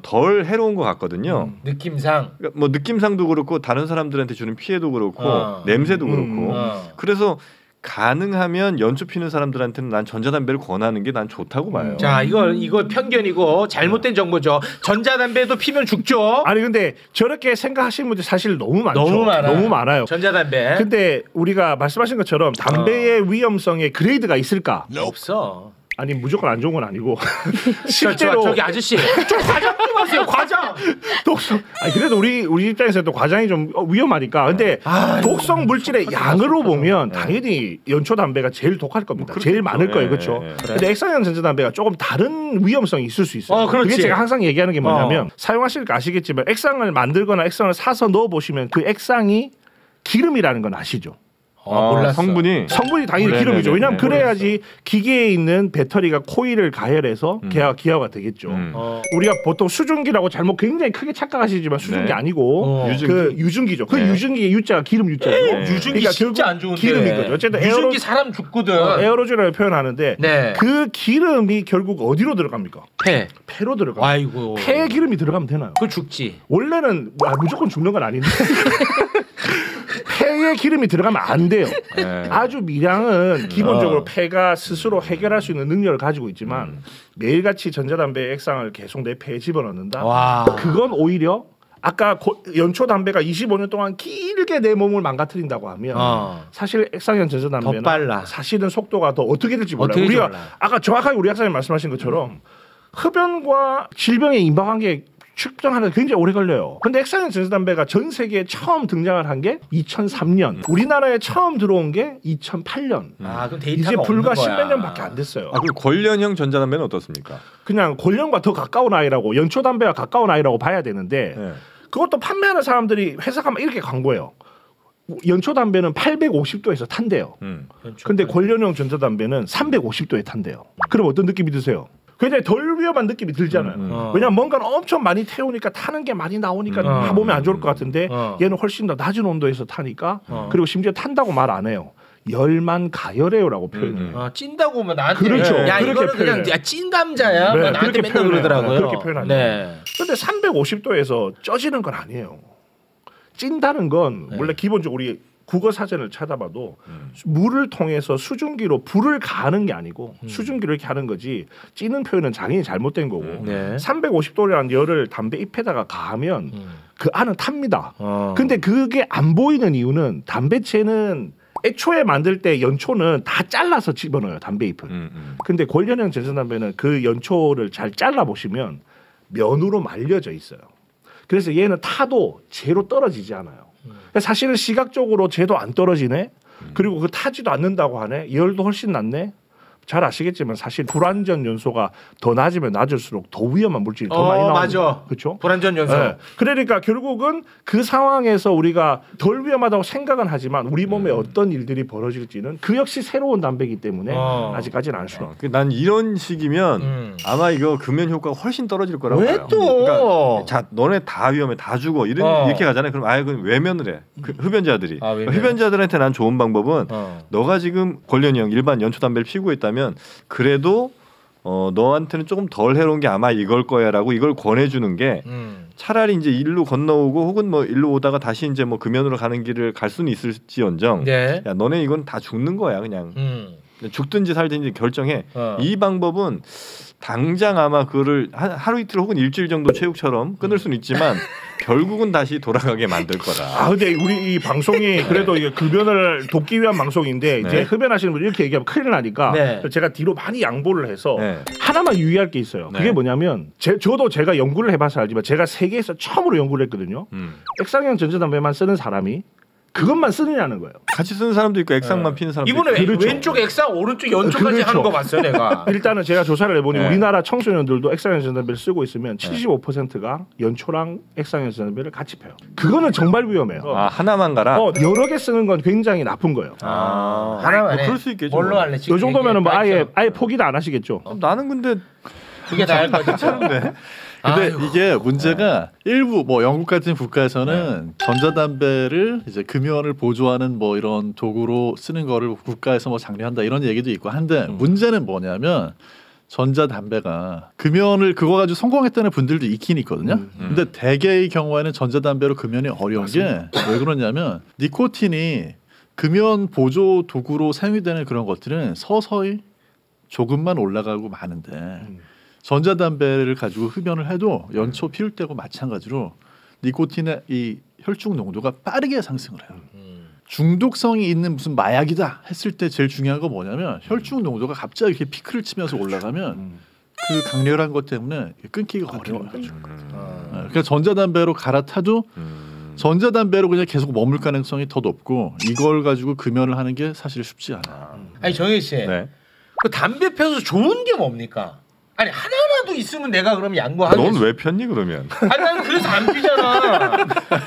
C: 덜 해로운 것 같거든요.
A: 느낌상.
C: 그러니까 뭐 느낌상도 그렇고 다른 사람들한테 주는 피해도 그렇고 냄새도 그렇고 그래서 가능하면 연초 피는 사람들한테는 난 전자담배를 권하는 게 난 좋다고 봐요.
A: 자, 이거 편견이고 잘못된 정보죠. 전자담배도 피면 죽죠.
B: 아니 근데 저렇게 생각하시는 분들 사실 너무 많죠. 너무 많아요.
A: 전자담배.
B: 근데 우리가 말씀하신 것처럼 담배의 위험성에 그레이드가 있을까?
A: 없어.
B: 아니 무조건 안 좋은 건 아니고 실제로
A: 저기 아저씨 좀 과장 좀 하세요. 과장.
B: 독성. 아니 그래도 우리 입장에서 또 과장이 좀 위험하니까. 근데 독성 물질의 양으로 보면 당연히 연초 담배가 제일 독할 겁니다. 제일 많을 거예요, 그렇죠? 근데 액상형 전자담배가 조금 다른 위험성이 있을 수 있어요. 그게 제가 항상 얘기하는 게 뭐냐면 사용하실까 아시겠지만 액상을 만들거나 액상을 사서 넣어 보시면 그 액상이 기름이라는 건 아시죠?
A: 몰랐어.
B: 성분이 당연히 기름이죠. 왜냐하면 그래야지 기계에 있는 배터리가 코일을 가열해서 기화가 되겠죠. 우리가 보통 수증기라고 굉장히 크게 착각하시지만 수증기 아니고 그 유증기죠. 그 유증기의 유자가 기름 유자죠.
A: 유증기 그러니까 진짜 안 좋은데.
B: 기름인 거죠. 어쨌든
A: 유증기 사람 죽거든.
B: 에어로졸이라고 표현하는데 그 기름이 결국 어디로 들어갑니까? 폐로 들어가.
A: 아이고.
B: 폐에 기름이 들어가면 되나요?
A: 그 죽지.
B: 원래는 무조건 죽는 건 아닌데. 폐에 기름이 들어가면 안 돼요. 아주 미량은 기본적으로 폐가 스스로 해결할 수 있는 능력을 가지고 있지만 매일같이 전자담배 액상을 계속 내 폐에 집어넣는다. 그건 오히려 아까 연초 담배가 25년 동안 길게 내 몸을 망가뜨린다고 하면 사실 액상형 전자담배는 사실은 속도가 더 어떻게 될지 몰라요. 우리가 아까 정확하게 우리 학사님 말씀하신 것처럼 흡연과 질병의 인과관계 측정하는 굉장히 오래 걸려요. 근데 액상형 전자담배가 전 세계에 처음 등장을 한 게 2003년. 우리나라에 처음 들어온 게 2008년.
A: 그럼 데이터가
B: 이제 불과
A: 없는 거야.
B: 10몇 년밖에 안 됐어요.
C: 그럼 권련형 전자담배는 어떻습니까?
B: 그냥 권련과 더 가까운 아이라고 연초 담배와 가까운 아이라고 봐야 되는데 그것도 판매하는 사람들이 회사가 막 이렇게 광고해요. 연초 담배는 850도에서 탄대요. 근데 권련형 전자담배는 350도에 탄대요. 그럼 어떤 느낌이 드세요? 굉장히 덜 위험한 느낌이 들잖아요. 왜냐하면 뭔가를 엄청 많이 태우니까 타는 게 많이 나오니까 몸에 안 좋을 것 같은데 얘는 훨씬 더 낮은 온도에서 타니까 그리고 심지어 탄다고 말 안 해요. 열만 가열해요라고 표현해요.
A: 찐다고 하면 나한테
B: 그렇죠.
A: 야 이거는 그냥 찐 감자야. 나한테 맨날 그러더라고요.
B: 그렇게 표현하죠. 근데 350도에서 쪄지는 건 아니에요. 찐다는 건 원래 기본적으로 우리 국어 사전을 찾아봐도 물을 통해서 수증기로 불을 가하는 게 아니고 수증기를 이렇게 하는 거지 찌는 표현은 당연히 잘못된 거고 350도라는 열을 담배 잎에다가 가하면 그 안은 탑니다. 근데 그게 안 보이는 이유는 담배채는 애초에 만들 때 연초는 다 잘라서 집어넣어요. 담배 잎을. 근데 권련형 전자담배는 그 연초를 잘 잘라 보시면 면으로 말려져 있어요. 그래서 얘는 타도 제로 떨어지지 않아요. 사실은 시각적으로 쟤도 안 떨어지네. 그리고 그 타지도 않는다고 하네. 열도 훨씬 낮네. 잘 아시겠지만 사실 불완전 연소가 더 낮으면 낮을수록 더 위험한 물질이 더 많이 나옵니다.
A: 맞아.
B: 그렇죠?
A: 불완전 연소.
B: 그러니까 결국은 그 상황에서 우리가 덜 위험하다고 생각은 하지만 우리 몸에 어떤 일들이 벌어질지는 그 역시 새로운 담배이기 때문에 아직까지는 알 수는 없어요.
C: 난 이런 식이면 아마 이거 금연 효과가 훨씬 떨어질 거라고
A: 왜
C: 봐요.
A: 또?
C: 그러니까 자 너네 다 위험해 다 죽어 이렇게 가잖아요. 그럼 그럼 외면을 해. 흡연자들이. 흡연자들한테 난 좋은 방법은 너가 지금 권련형 일반 연초 담배를 피우고 있다면 그래도 너한테는 조금 덜 해로운 게 아마 이걸 거야라고 이걸 권해주는 게 차라리 이제 일로 건너오고 혹은 뭐 일로 오다가 다시 이제 뭐 금연으로 가는 길을 갈 수는 있을지언정 야 너네 이건 다 죽는 거야 그냥 죽든지 살든지 결정해. 이 방법은 당장 아마 그거를 하루 이틀 혹은 일주일 정도 체육처럼 끊을 수는 있지만 결국은 다시 돌아가게 만들 거다.
B: 근데 우리 이 방송이 그래도 이게 급연을 돕기 위한 방송인데 이제 흡연하시는 분들 이렇게 얘기하면 큰일 나니까 제가 뒤로 많이 양보를 해서 하나만 유의할 게 있어요. 그게 뭐냐면 저도 제가 연구를 해봐서 알지만 제가 세계에서 처음으로 연구를 했거든요. 액상형 전자담배만 쓰는 사람이 그것만 쓰느냐는 거예요.
C: 같이 쓰는 사람도 있고 액상만 피는 사람도 있고.
A: 이분은 왼쪽 액상 오른쪽 연초까지 하는 거 봤어요 내가.
B: 일단은 제가 조사를 해보니 우리나라 청소년들도 액상형 전자담배를 쓰고 있으면 75%가 연초랑 액상형 전자담배를 같이 펴요. 그거는 정말 위험해요.
C: 하나만 가라?
B: 여러 개 쓰는 건 굉장히 나쁜 거예요.
A: 하나만 해.
C: 그럴 수 있겠죠.
A: 뭘로 할래?
B: 이 정도면은 뭐 아예 포기도 안 하시겠죠.
C: 나는 근데
A: 그게 나을 것 같은데.
D: 근데 이게 문제가 일부 뭐 영국 같은 국가에서는 전자담배를 이제 금연을 보조하는 뭐 이런 도구로 쓰는 거를 국가에서 뭐 장려한다 이런 얘기도 있고 한데 문제는 뭐냐면 전자담배가 금연을 그거 가지고 성공했다는 분들도 있긴 있거든요. 근데 대개의 경우에는 전자담배로 금연이 어려운 게 왜 그러냐면 니코틴이 금연 보조 도구로 사용되는 그런 것들은 서서히 조금만 올라가고 마는데 전자담배를 가지고 흡연을 해도 연초 피울 때고 마찬가지로 니코틴의 이 혈중 농도가 빠르게 상승을 해요. 중독성이 있는 무슨 마약이다 했을 때 제일 중요한 거 뭐냐면 혈중 농도가 갑자기 이렇게 피크를 치면서 올라가면 그 강렬한 것 때문에 끊기가 어려워요. 그러니까 전자담배로 갈아타도 전자담배로 그냥 계속 머물 가능성이 더 높고 이걸 가지고 금연을 하는 게 사실 쉽지 않아.
A: 아니 정혜 씨, 그 담배 펴서 좋은 게 뭡니까? 아니 하나라도 있으면 내가 그럼 양보하겠어.
C: 넌 왜 폈니 그러면?
A: 아니 나는 그래서 안 피잖아.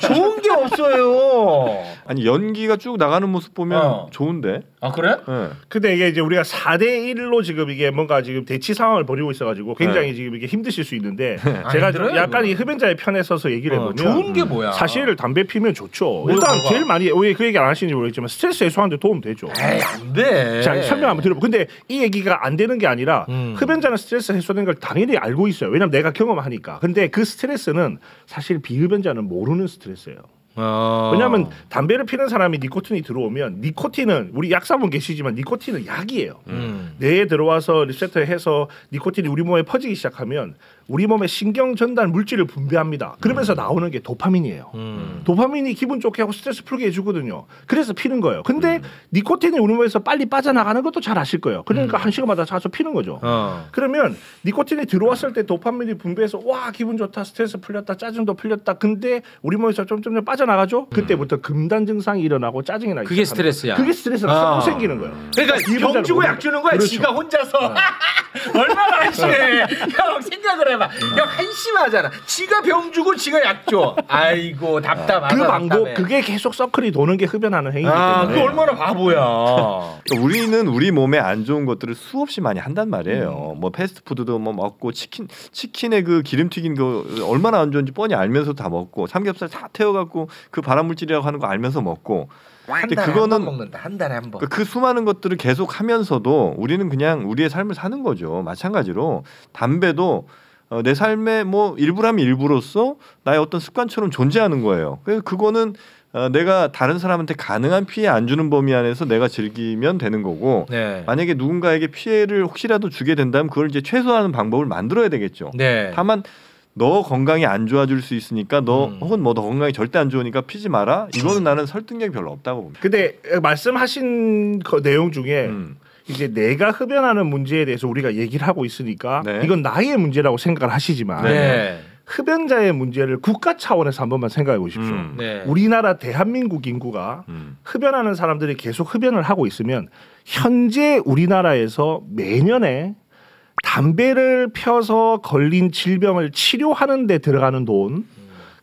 A: 좋은 게 없어요.
C: 아니 연기가 쭉 나가는 모습 보면 좋은데.
A: 아 그래?
B: 네. 근데 이게 이제 우리가 4대1로 지금 이게 뭔가 지금 대치 상황을 벌이고 있어가지고 굉장히 지금 이게 힘드실 수 있는데 제가
A: 힘들어요,
B: 약간 이 흡연자의 편에 서서 얘기를 해보면
A: 좋은 게 뭐야?
B: 사실 담배 피면 좋죠. 일단 제일 많이 왜 그 얘기 안 하시는지 모르겠지만 스트레스 해소하는데 도움 되죠.
A: 에이 안 돼.
B: 자 설명 한번 들어보. 근데 이 얘기가 안 되는 게 아니라 흡연자는 스트레스 해소되는 걸 당연히 알고 있어요. 왜냐면 내가 경험하니까. 근데 그 스트레스는 사실 비흡연자는 모르는 스트레스예요. 왜냐하면 담배를 피는 사람이 니코틴이 들어오면 니코틴은 우리 약사분 계시지만 니코틴은 약이에요. 뇌에 들어와서 리셉터에 해서 니코틴이 우리 몸에 퍼지기 시작하면 우리 몸에 신경 전달 물질을 분비합니다. 그러면서 나오는 게 도파민이에요. 도파민이 기분 좋게 하고 스트레스 풀게 해주거든요. 그래서 피는 거예요. 근데 니코틴이 우리 몸에서 빨리 빠져나가는 것도 잘 아실 거예요. 그러니까 한 시간마다 가서 피는 거죠. 그러면 니코틴이 들어왔을 때 도파민이 분비해서 와 기분 좋다, 스트레스 풀렸다, 짜증도 풀렸다. 근데 우리 몸에서 점점 빠져나가죠. 그때부터 금단 증상이 일어나고 짜증이 나기
A: 그게 스트레스야.
B: 그게 스트레스가 생기는 거예요.
A: 그러니까 병 주고 약 주는 거야. 그렇죠. 지가 혼자서 얼마나 한심해. 형 생각을 해봐. 형 한심하잖아. 지가 병 주고 지가 약 줘. 아이고 답답하다.
B: 그 방법 그게 계속 서클이 도는 게 흡연하는 행위이기 때문에.
A: 그게 얼마나 바보야.
C: 그러니까 우리는 우리 몸에 안 좋은 것들을 수없이 많이 한단 말이에요. 뭐 패스트푸드도 뭐 먹고 치킨에 그 기름 튀긴 거 얼마나 안 좋은지 뻔히 알면서 다 먹고 삼겹살 다 태워갖고 그 발암물질이라고 하는 거 알면서 먹고.
A: 근데 그거는 한 번 먹는다. 한 달에 한 번.
C: 그 수많은 것들을 계속 하면서도 우리는 그냥 우리의 삶을 사는 거죠. 마찬가지로 담배도 내 삶의 뭐 일부라면 일부로서 나의 어떤 습관처럼 존재하는 거예요. 그래서 그거는 내가 다른 사람한테 가능한 피해 안 주는 범위 안에서 내가 즐기면 되는 거고 만약에 누군가에게 피해를 혹시라도 주게 된다면 그걸 이제 최소화하는 방법을 만들어야 되겠죠. 다만 너 건강이 안 좋아질 수 있으니까 너 혹은 뭐 너 건강이 절대 안 좋으니까 피지 마라. 이거는 나는 설득력이 별로 없다고 봅니다.
B: 근데 말씀하신 그 내용 중에 이제 내가 흡연하는 문제에 대해서 우리가 얘기를 하고 있으니까 이건 나의 문제라고 생각을 하시지만 흡연자의 문제를 국가 차원에서 한 번만 생각해 보십시오. 우리나라 대한민국 인구가 흡연하는 사람들이 계속 흡연을 하고 있으면 현재 우리나라에서 매년에 담배를 펴서 걸린 질병을 치료하는 데 들어가는 돈,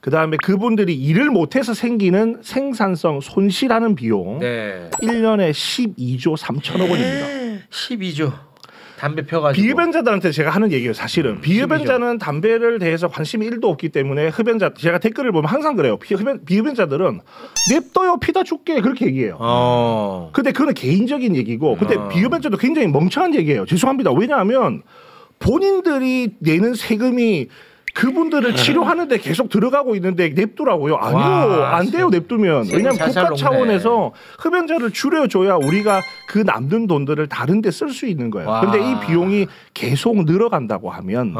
B: 그다음에 그분들이 일을 못해서 생기는 생산성 손실하는 비용 1년에 12조 3천억 원입니다.
A: 12조. 담배 펴가지고.
B: 비흡연자들한테 제가 하는 얘기예요. 사실은 비흡연자는 담배를 대해서 관심이 1도 없기 때문에 흡연자 제가 댓글을 보면 항상 그래요. 비흡연자들은 냅둬요 피다 줄게 그렇게 얘기해요. 근데 그건 개인적인 얘기고 근데 비흡연자도 굉장히 멍청한 얘기예요. 죄송합니다. 왜냐하면 본인들이 내는 세금이 그분들을 치료하는데 계속 들어가고 있는데 냅두라고요? 아니요. 안 돼요. 냅두면. 왜냐하면 국가 차원에서 흡연자를 줄여줘야 우리가 그 남는 돈들을 다른 데 쓸 수 있는 거예요. 근데 이 비용이 계속 늘어간다고 하면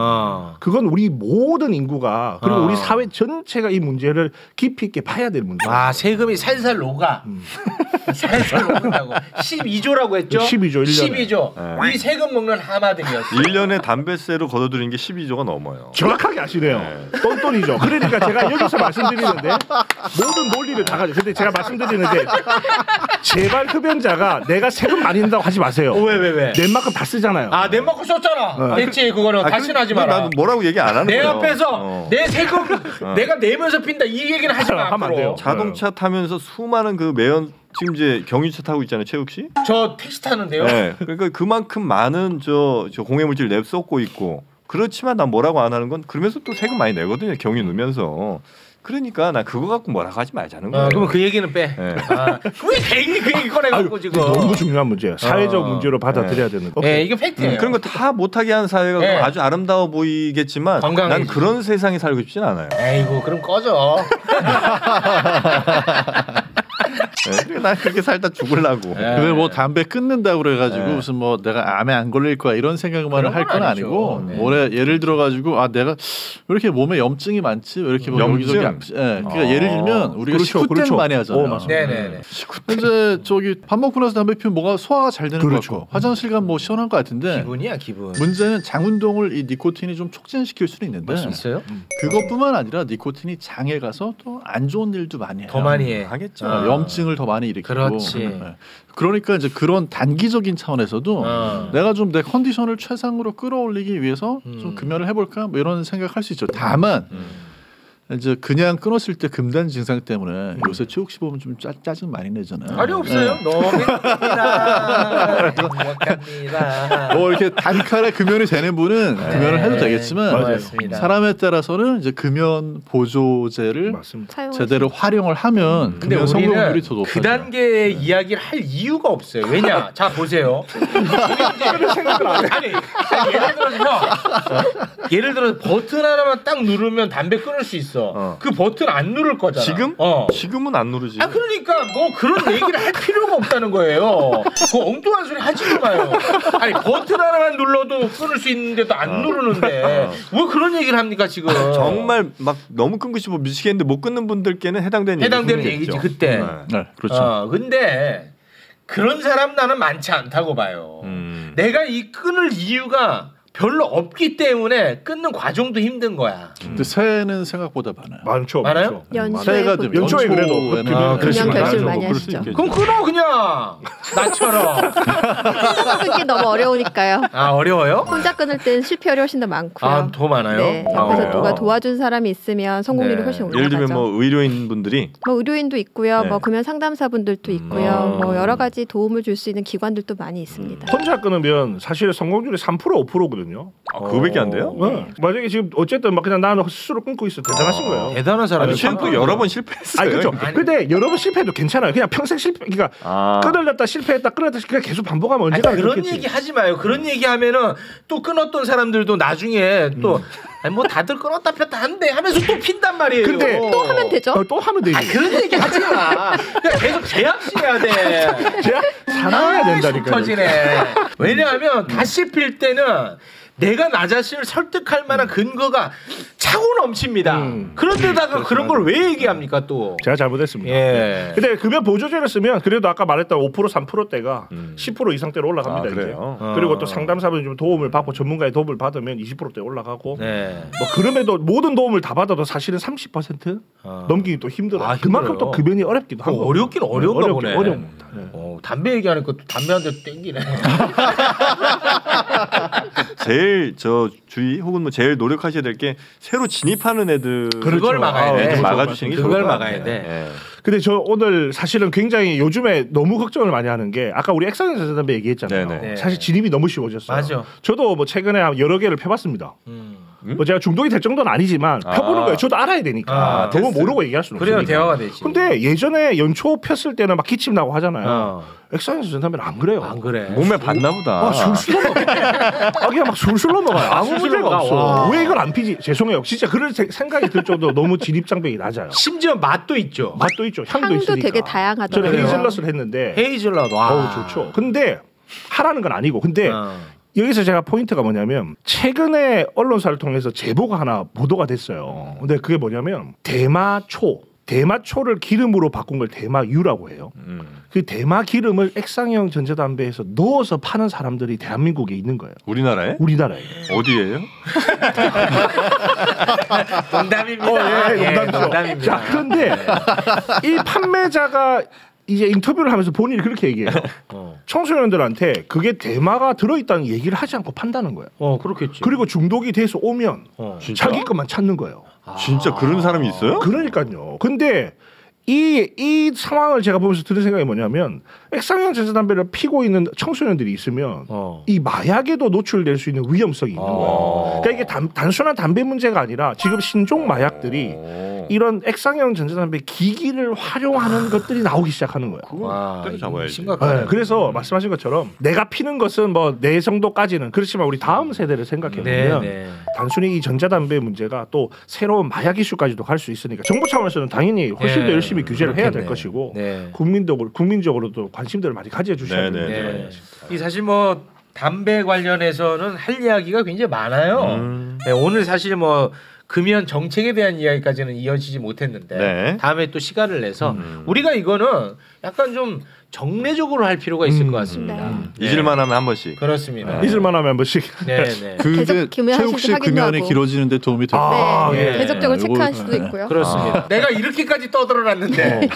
B: 그건 우리 모든 인구가 그리고 우리 사회 전체가 이 문제를 깊이 있게 봐야 될 문제예요.
A: 세금이 살살 녹아. 살살 녹는다고. 12조라고 했죠?
B: 12조 1년에.
A: 12조. 이 세금 먹는 하마들이었어.
C: 1년에 담배세로 걷어들인 게 12조가 넘어요.
B: 정확하게 아시네요. 똔똔이죠. 그러니까 제가 여기서 말씀드리는데 모든 논리를 다 가지고 근데 제가 말씀드리는데 제발 흡연자가 내가 세금 많이 낸다고 하지 마세요.
A: 왜?
B: 낸 만큼 다 쓰잖아요.
A: 낸 만큼 썼잖아. 됐지 그거는 다시는 하지 마라.
C: 나도 뭐라고 얘기 안 하는
A: 내
C: 거예요.
A: 앞에서 내 세금 내가 내면서 핀다 이 얘기는 하지 마.
B: 하면 안 돼요.
C: 자동차 타면서 수많은 그 매연 지금 이제 경유차 타고 있잖아요, 최욱 씨.
A: 저 택시 타는데요.
C: 그러니까 그만큼 많은 저 공해물질 내 쏟고 있고. 그렇지만 난 뭐라고 안 하는 건 그러면서 또 세금 많이 내거든요. 경유 넣으면서. 그러니까 나 그거 갖고 뭐라고 하지 말자는 거예요.
A: 그러면 그 얘기는 빼. 왜 괜히 그 얘기 꺼내갖고 지금.
B: 너무 중요한 문제예요. 사회적 문제로 받아들여야 되는 거.
A: 이게 팩트예요.
C: 그런 거 다 못하게 하는 사회가 아주 아름다워 보이겠지만 난 그런 세상에 살고 싶진 않아요.
A: 에이구 그럼 꺼져.
C: 난 그렇게 살다 죽으려고.
D: 근데 뭐 담배 끊는다고 그래가지고 무슨 뭐 내가 암에 안 걸릴 거야 이런 생각만 할 건 아니고 예를 들어가지고 내가 왜 이렇게 몸에 염증이 많지 왜 이렇게 뭐 여기저기 그러니까 예를 들면 우리가 식후 때는 많이 하잖아요.
A: 네네네.
D: 이제 저기 밥 먹고 나서 담배 피우면 뭐가 소화가 잘 되는 것 같고 화장실 가면 뭐 시원한 것 같은데
A: 기분이야 기분.
D: 문제는 장 운동을 이 니코틴이 좀 촉진시킬 수는 있는데
A: 있어요?
D: 그것뿐만 아니라 니코틴이 장에 가서 또 안 좋은 일도 많이 해요.
A: 더 많이 해.
D: 하겠죠. 염증을 더 많이 일으키고.
A: 그렇지.
D: 그러니까 이제 그런 단기적인 차원에서도 내가 좀 내 컨디션을 최상으로 끌어올리기 위해서 좀 금연을 해볼까 뭐 이런 생각할 수 있죠. 다만 이제 그냥 끊었을 때 금단 증상 때문에 요새 최욱 씨 보면 좀 짜증 많이 내잖아요.
A: 아니 없어요. 너무 행복합니다.
D: 뭐 이렇게 단칼에 금연이 되는 분은 금연을 해도 되겠지만
A: 맞습니다.
D: 사람에 따라서는 이제 금연 보조제를 제대로 활용을 하면 금연 성공률이 더 높아져요.
A: 그 단계의 이야기를 할 이유가 없어요. 왜냐? 자 보세요. 아니 예를 들어서 버튼 하나만 딱 누르면 담배 끊을 수 있어. 그 버튼 안 누를 거잖아.
C: 지금? 지금은 안 누르지.
A: 아 그러니까 뭐 그런 얘기를 할 필요가 없다는 거예요. 그 엉뚱한 소리 하지도 마요. 아니 버튼 하나만 눌러도 끊을 수 있는데도 안 누르는데 왜 그런 얘기를 합니까 지금?
C: 정말 막 너무 끊고 싶어 미치겠는데 못 끊는 분들께는 해당되는
A: 얘기지 그때.
D: 네, 그렇죠.
A: 근데 그런 사람 나는 많지 않다고 봐요. 내가 이 끊을 이유가 별로 없기 때문에 끊는 과정도 힘든 거야.
D: 근데 새해는 생각보다 많아요.
A: 많아요?
E: 연초에
B: 연초에 그래도
E: 금연 결심을 많이 하시죠.
A: 그럼 끊어 그냥 나처럼.
E: 혼자 끊기 너무 어려우니까요.
A: 아 어려워요?
E: 혼자 끊을 땐 실패율이 훨씬 더 많고요.
A: 아 더 많아요?
E: 네, 옆에서 누가 도와준 사람이 있으면 성공률이 훨씬 올라가죠.
C: 예를 들면 뭐 의료인 분들이
E: 뭐 의료인도 있고요, 뭐 금연 상담사분들도 있고요, 뭐 여러 가지 도움을 줄 수 있는 기관들도 많이 있습니다.
B: 혼자 끊으면 사실 성공률이 3% 5%거든요.
C: 그거밖에 안 돼요?
B: 네. 만약에 지금 어쨌든 막 그냥 나는 스스로 끊고 있어 대단하신 거예요.
A: 대단한 사람이
C: 또 여러 번 실패했어요.
B: 아니 그렇죠. 근데 여러 번 실패해도 괜찮아요. 그냥 평생 실패. 그러니까 끊으렸다 실패했다 끊었다 그냥 계속 반복하면 언제나
A: 그런
B: 그렇겠지.
A: 얘기 하지 마요. 그런 얘기 하면은 또 끊었던 사람들도 나중에 또 아니 뭐 다들 끊었다 폈다 한대 하면서 또 핀단 말이에요.
B: 근데
E: 또 하면 되죠.
B: 또 하면 되지.
A: 그런 얘기 하지 마. 그냥 계속 제약해야 돼.
B: 제가 사랑해야 된다니까.
A: 터지네. 왜냐하면 다시 필 때는 내가 나 자신을 설득할 만한 근거가 차고 넘칩니다. 그런데다가 그런 걸 왜 얘기합니까 또?
B: 제가 잘못했습니다.
A: 예.
B: 근데 급여 보조제를 쓰면 그래도 아까 말했던 5% 3%대가 10% 이상대로 올라갑니다. 이제. 그리고 또 상담사분 좀 도움을 받고 전문가의 도움을 받으면 20%대 올라가고.
A: 네.
B: 뭐 그럼에도 모든 도움을 다 받아도 사실은 30% 넘기기 또 힘들어요. 그만큼 또 급여이 어렵기도 하고.
A: 어렵긴 어려운가 보네.
B: 어려웁니다. 네.
A: 담배 얘기하니까 또 담배 한 대 땡기네.
C: 제일 저 주의 혹은 뭐 제일 노력하셔야 될 게 새로 진입하는 애들
A: 그걸 막아야 돼.
C: 막아주시는 게
A: 그걸 막아야 돼.
C: 네.
B: 근데 저 오늘 사실은 굉장히 요즘에 너무 걱정을 많이 하는 게 아까 우리 액상형 전자담배 얘기했잖아요.
A: 네네.
B: 사실 진입이 너무 쉬워졌어요.
A: 맞아.
B: 저도 뭐 최근에 여러 개를 펴봤습니다. 뭐 제가 중독이 될 정도는 아니지만 펴보는 거예요. 저도 알아야 되니까. 너무 모르고 얘기할 수는 없으니까.
A: 그래야 대화가 되지.
B: 근데 예전에 연초 폈을 때는 막 기침 나고 하잖아요. 액상형 전자담배는 안 그래요.
A: 안 그래.
C: 몸에 받나 보다.
B: 술술 넘어. 그냥 막 술술 넘어가요. 아무 문제가 없어.
A: 와.
B: 왜 이걸 안 피지? 죄송해요. 진짜 그럴 생각이 들 정도로 너무 진입장벽이 낮아요.
A: 심지어 맛도 있죠.
B: 맛도 있죠. 향도 있으니까.
E: 되게 다양하더라고요.
B: 저는 헤이즐넛을 했는데
A: 헤이즐넛
B: 좋죠. 근데 하라는 건 아니고 근데 여기서 제가 포인트가 뭐냐면 최근에 언론사를 통해서 제보가 하나 보도가 됐어요. 근데 그게 뭐냐면 대마초를 기름으로 바꾼 걸 대마유라고 해요. 그 대마 기름을 액상형 전자담배에서 넣어서 파는 사람들이 대한민국에 있는 거예요.
C: 우리나라에?
B: 우리나라에.
C: 어디예요?
A: 농담입니다.
B: 농담이죠. 자, 그런데 이 판매자가 이제 인터뷰를 하면서 본인이 그렇게 얘기해요. 청소년들한테 그게 대마가 들어있다는 얘기를 하지 않고 판다는 거예요.
A: 그렇겠지.
B: 그리고 중독이 돼서 오면 자기 것만 찾는 거예요.
C: 진짜 그런 사람이 있어요?
B: 그러니까요. 근데 이 상황을 제가 보면서 드는 생각이 뭐냐면 액상형 전자담배를 피고 있는 청소년들이 있으면 이 마약에도 노출될 수 있는 위험성이 있는 거예요. 그러니까 이게 단순한 담배 문제가 아니라 지금 신종 마약들이 이런 액상형 전자담배 기기를 활용하는 것들이 나오기 시작하는 거예요.
C: 때려잡아야지.
B: 네, 그래서 말씀하신 것처럼 내가 피는 것은 뭐 내 정도까지는 그렇지만 우리 다음 세대를 생각해보면 단순히 이 전자담배 문제가 또 새로운 마약 이슈까지도 갈 수 있으니까 정부 차원에서는 당연히 훨씬 더 열심히 규제를 해야 될 것이고 국민적으로도 관심들을 많이 가져주셔야 됩니다.
A: 이 사실 뭐 담배 관련해서는 할 이야기가 굉장히 많아요. 오늘 사실 뭐 금연 정책에 대한 이야기까지는 이어지지 못했는데 다음에 또 시간을 내서 우리가 이거는 약간 좀 정례적으로 할 필요가 있을 것 같습니다.
C: 잊을만 하면 한 번씩.
A: 그렇습니다.
B: 잊을만 하면 한 번씩.
A: 네네.
D: 그게 최욱 씨 금연이 길어지는데 도움이 될까요?
E: 계속적으로 체크할 수도 있고요.
A: 그렇습니다. 내가 이렇게까지 떠들어놨는데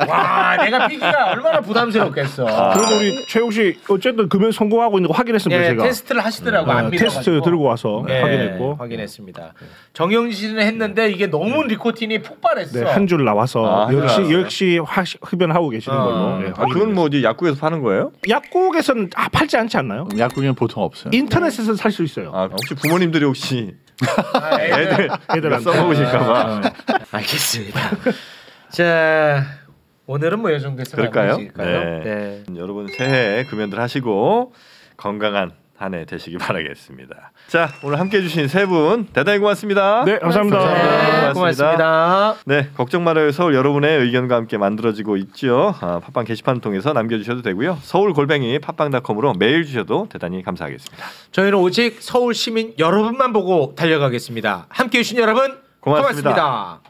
A: 와 내가 피기가 얼마나 부담스럽겠어.
B: 그래도 우리 최욱 씨 어쨌든 금연 성공하고 있는 거 확인했습니다. 제가.
A: 테스트를 하시더라고. 안 믿어가지고.
B: 테스트 들고 와서 확인했고.
A: 확인했습니다. 정영진은 했는데 이게 너무 니코틴이 폭발했어.
B: 네, 한 줄 나와서 역시 흡연하고 계시는 걸로. 네,
C: 그건 뭐 어디 약국에서 파는 거예요?
B: 약국에서는 팔지 않지 않나요?
D: 약국에는 보통 없어요.
B: 인터넷에서 살 수 있어요.
C: 혹시 부모님들이 혹시
B: 애들한테
C: 써먹으실까봐.
A: 알겠습니다. 자 오늘은 뭐 이 정도에서
C: 그럴까요?
A: 네.
C: 여러분 새해 금연들 하시고 건강한 한 해 되시기 바라겠습니다. 자 오늘 함께해 주신 세 분 대단히 고맙습니다.
B: 네 감사합니다.
A: 고맙습니다.
C: 네 걱정 말아요 서울 여러분의 의견과 함께 만들어지고 있죠. 팟빵 게시판을 통해서 남겨주셔도 되고요. 서울@팟빵.com으로 메일 주셔도 대단히 감사하겠습니다.
A: 저희는 오직 서울 시민 여러분만 보고 달려가겠습니다. 함께해 주신 여러분 고맙습니다.